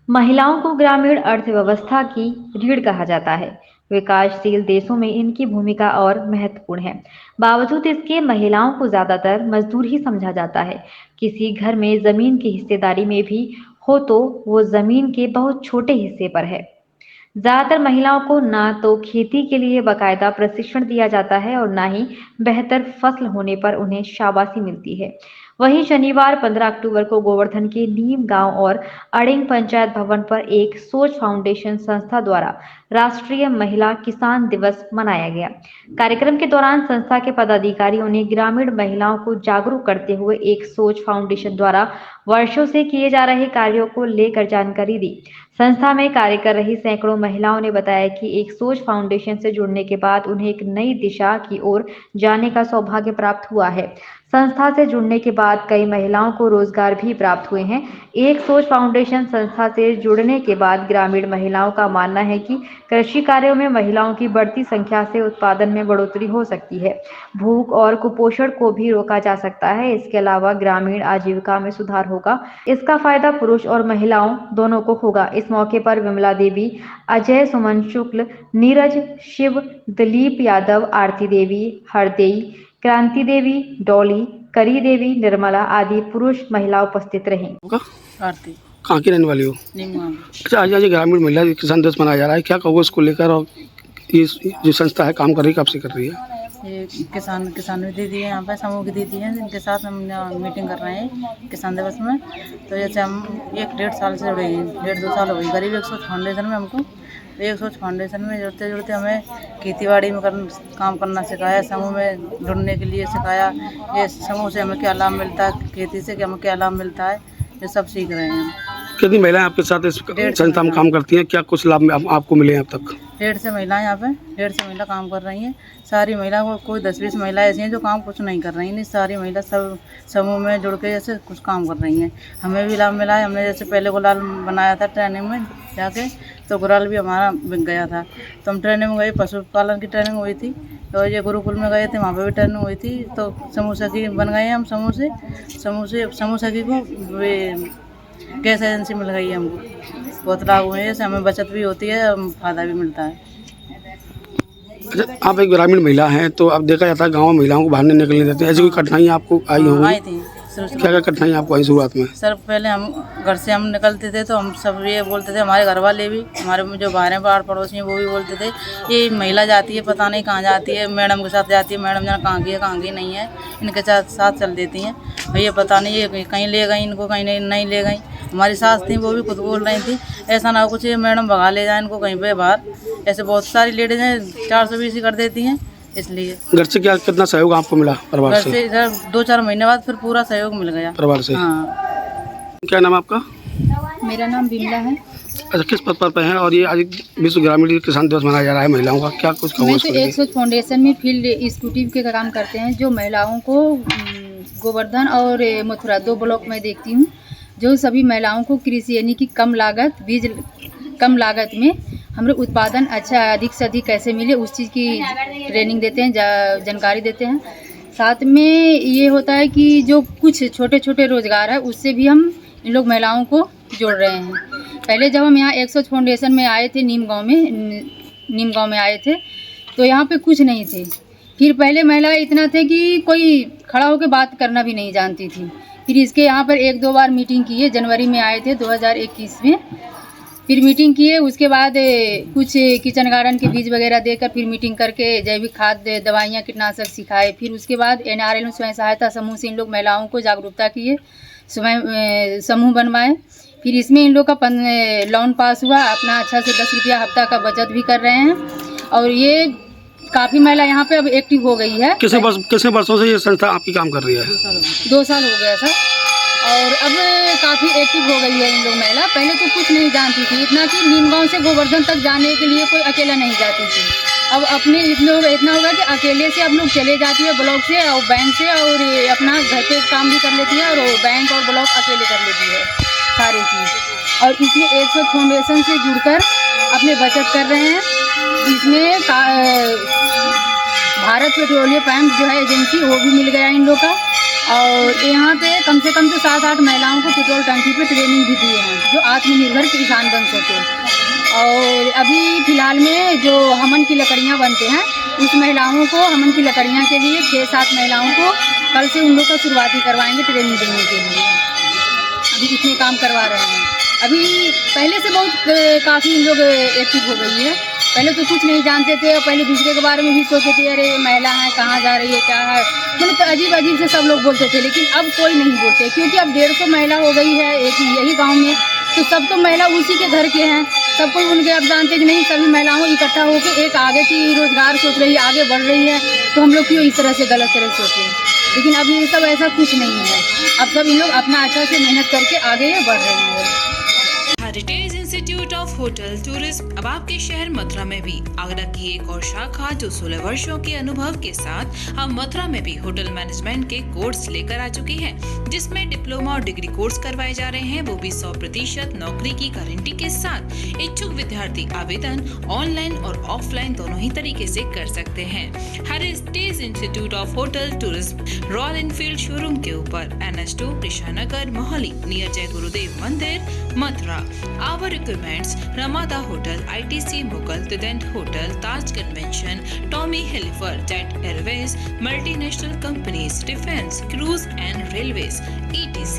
महिलाओं को ग्रामीण अर्थव्यवस्था की रीढ़ कहा जाता है। विकासशील देशों में इनकी भूमिका और महत्वपूर्ण है। बावजूद इसके महिलाओं को ज्यादातर मजदूर ही समझा जाता है। किसी घर में जमीन की हिस्सेदारी में भी हो तो वो जमीन के बहुत छोटे हिस्से पर है। ज्यादातर महिलाओं को ना तो खेती के लिए बाकायदा प्रशिक्षण दिया जाता है और ना ही बेहतर फसल होने पर उन्हें शाबाशी मिलती है। वहीं शनिवार 15 अक्टूबर को गोवर्धन के नीम गांव और अड़िंग पंचायत भवन पर एक सोच फाउंडेशन संस्था द्वारा राष्ट्रीय महिला किसान दिवस मनाया गया। कार्यक्रम के दौरान संस्था के पदाधिकारियों ने ग्रामीण महिलाओं को जागरूक करते हुए एक सोच फाउंडेशन द्वारा वर्षों से किए जा रहे कार्यों को लेकर जानकारी दी। संस्था में कार्य कर रही सैकड़ों महिलाओं ने बताया कि एक सोच फाउंडेशन से जुड़ने के बाद उन्हें एक नई दिशा की ओर जाने का सौभाग्य प्राप्त हुआ है। संस्था से जुड़ने के बाद कई महिलाओं को रोजगार भी प्राप्त हुए हैं। एक सोच फाउंडेशन संस्था से जुड़ने के बाद ग्रामीण महिलाओं का मानना है कि कृषि कार्यों में महिलाओं की बढ़ती संख्या से उत्पादन में बढ़ोतरी हो सकती है। भूख और कुपोषण को भी रोका जा सकता है। इसके अलावा ग्रामीण आजीविका में सुधार होगा। इसका फायदा पुरुष और महिलाओं दोनों को होगा। इस मौके पर विमला देवी, अजय सुमन शुक्ल, नीरज शिव, दिलीप यादव, आरती देवी, हरदेई, क्रांति देवी, डॉली, करी देवी, निर्मला आदि पुरुष महिला उपस्थित रहीं। होगा? आरती कहाँ की रहने वाली हो? निम्मा अच्छा, आज ग्रामीण महिला किसान दिवस मनाया जा रहा है, क्या कहोगे इसको लेकर? और ये जो संस्था है काम कर रही है, कब से कर रही है? ये किसान भी दीदी है, यहाँ पे समूह की दीदी हैं जिनके साथ हम मीटिंग कर रहे हैं किसान दिवस में। तो जैसे हम 1-1.5 साल से जुड़े हैं, 1.5-2 साल हो गई करीब। एक सोच फाउंडेशन में हमको एक सोच फाउंडेशन में जुड़ते जुड़ते हमें खेतीबाड़ी में काम करना सिखाया, समूह में जुड़ने के लिए सिखाया। ये समूह से हमें क्या लाभ मिलता है, खेती से हमें क्या लाभ मिलता है, ये सब सीख रहे हैं हम। कितनी महिलाएं आपके साथ इस संस्था में काम करती हैं? क्या कुछ लाभ आपको मिले हैं अब तक? 150 महिलाएं यहाँ पे 150 महिला काम कर रही हैं। सारी महिला को कोई 10-20 महिलाएं ऐसी हैं जो काम कुछ नहीं कर रही हैं। नहीं, सारी महिला सब समूह में जुड़ के जैसे कुछ काम कर रही हैं। हमें भी लाभ मिला है। हमने जैसे पहले गुलाल बनाया था ट्रेनिंग में जाके, तो गुलाल भी हमारा बिक गया था। तो हम ट्रेनिंग में गए, पशुपालन की ट्रेनिंग हुई थी। तो ये गुरुकुल में गए थे, वहाँ पर भी ट्रेनिंग हुई थी। तो समूह सखी बन गए हम। समूह सखी को गैस एजेंसी मिल गई है हमको। बहुत लाभ हुए हैं, जैसे हमें बचत भी होती है, फायदा भी मिलता है। अच्छा, आप एक ग्रामीण महिला हैं, तो अब देखा जाता है गाँव में महिलाओं को बाहर नहीं निकलने देते, ऐसी कोई कठिनाई आपको आई होगी? आई थी क्या क्या कठिनाई आपको आई शुरुआत में? सर, पहले हम घर से हम निकलते थे तो हम सब ये बोलते थे, हमारे घर वाले भी, हमारे जो बाहर हैं पाड़ पड़ोसी हैं, वो भी बोलते थे ये महिला जाती है, पता नहीं कहाँ जाती है, मैडम के साथ जाती है, मैडम जाना कहाँ की नहीं है, इनके साथ चल देती हैं भैया, पता नहीं ये कहीं ले गई, इनको कहीं नहीं ले गई। हमारी सास थी, वो भी खुद बोल रही थी ऐसा ना हो कुछ ये मैडम भगा ले जाए इनको कहीं पे बाहर। ऐसे बहुत सारी लेडीज हैं 420 कर देती हैं। इसलिए घर से कितना सहयोग आपको मिला? परिवार घर से इधर 2-4 महीने बाद फिर पूरा सहयोग मिल गया परिवार से। हाँ। क्या नाम आपका? मेरा नाम बिमला है। अच्छा, किस पद पर हैं? और ये आज विश्व ग्रामीण किसान दिवस मनाया जा रहा है महिलाओं का, क्या कुछ कहोगे? मैं तो एक सोच फाउंडेशन में फील्ड एक्जीक्यूटिव के काम करते हैं, जो महिलाओं को गोवर्धन और मथुरा 2 ब्लॉक में देखती हूँ, जो सभी महिलाओं को कृषि यानी कि कम लागत में हमारे उत्पादन अच्छा अधिक से अधिक कैसे मिले उस चीज़ की ट्रेनिंग देते हैं, जानकारी देते हैं। साथ में ये होता है कि जो कुछ छोटे छोटे रोजगार है उससे भी हम इन लोग महिलाओं को जोड़ रहे हैं। पहले जब हम यहाँ एक सोच फाउंडेशन में आए थे, नीम गांव में आए थे, तो यहाँ पे कुछ नहीं थे। फिर पहले महिला इतना थे कि कोई खड़ा होकर बात करना भी नहीं जानती थी। फिर इसके यहाँ पर 1-2 बार मीटिंग की है। जनवरी में आए थे 2021 में, फिर मीटिंग किए। उसके बाद कुछ किचन गार्डन के बीज वगैरह देकर फिर मीटिंग करके जैविक खाद, दवाइयाँ, कीटनाशक सिखाए। फिर उसके बाद NRL स्वयं सहायता समूह से इन लोग महिलाओं को जागरूकता किए, स्वयं समूह बनवाए। फिर इसमें इन लोग का लोन पास हुआ, अपना अच्छा से 10 रुपया हफ्ता का बचत भी कर रहे हैं। और ये काफ़ी महिला यहाँ पे अब एक्टिव हो गई है। कितने वर्षों से ये संस्था आपकी काम कर रही है? 2 साल हो गया सर। और अब काफ़ी एक्टिव हो गई है इन लोग महिला। पहले तो कुछ नहीं जानती थी, इतना कि नीम गाँव से गोवर्धन तक जाने के लिए कोई अकेला नहीं जाती थी। अब अपने इतना होगा कि अकेले से अब लोग चले जाती है ब्लॉक से और बैंक से, और अपना घर पे काम भी कर लेती है और बैंक और ब्लॉक अकेले कर लेती है सारी चीज़। और इसमें एक सोच फाउंडेशन से जुड़कर अपने बचत कर रहे हैं। इसमें भारत पेट्रोलियम पंप जो है एजेंसी, वो भी मिल गया इन लोग का। और यहाँ पे कम से कम तो 7-8 महिलाओं को पेट्रोल टंकी पे ट्रेनिंग भी दिए हैं जो आत्मनिर्भर किसान बन सके। और अभी फ़िलहाल में जो हमन की लकड़ियाँ बनते हैं उस महिलाओं को हमन की लकड़ियाँ के लिए 6-7 महिलाओं को कल से उन लोग का शुरुआती करवाएंगे ट्रेनिंग देने के लिए। अभी इतने काम करवा रहे हैं। अभी पहले से बहुत काफ़ी लोग एक्टिव हो गई है। पहले तो कुछ नहीं जानते थे और पहले दूसरे के बारे में भी सोचते थे अरे महिला है कहाँ जा रही है क्या है, मतलब तो अजीब अजीब से सब लोग बोलते थे। लेकिन अब कोई नहीं बोलते क्योंकि अब 150 महिला हो गई है एक यही गांव में, तो सब तो महिला उसी के घर के हैं। सब कोई उनके अब जानते कि नहीं सभी महिलाओं इकट्ठा होकर एक आगे की रोजगार सोच रही है, आगे बढ़ रही है, तो हम लोग क्यों इस तरह से गलत तरह सोचें। लेकिन अब ये सब ऐसा कुछ नहीं है। अब सब इन लोग अपना अच्छा से मेहनत करके आगे बढ़ रही है। Heritage institute of hotel tourism अब आपके शहर मथुरा में भी आगरा की एक और शाखा जो 16 वर्षों के अनुभव के साथ अब मथुरा में भी होटल मैनेजमेंट के कोर्स लेकर आ चुकी है, जिसमें डिप्लोमा और डिग्री कोर्स करवाए जा रहे हैं, वो भी 100% नौकरी की गारंटी के साथ। इच्छुक विद्यार्थी आवेदन ऑनलाइन और ऑफलाइन दोनों ही तरीके से कर सकते हैं। Heritage institute of hotel tourism royal Enfield showroom के ऊपर NH2 कृष्णानगर मोहाली नियर जय गुरुदेव मंदिर Mathura. Our requirements: Ramada Hotel, ITC Mughal, Tident Hotel, Taj Convention, Tommy Hilfiger, Jet Airways, multinational companies, defense, cruise and railways, etc.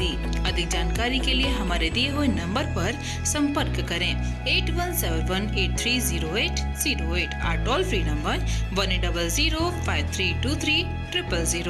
अधिक जानकारी के लिए हमारे दिए हुए नंबर पर संपर्क करें 8171830808। our toll free number 18005323 000।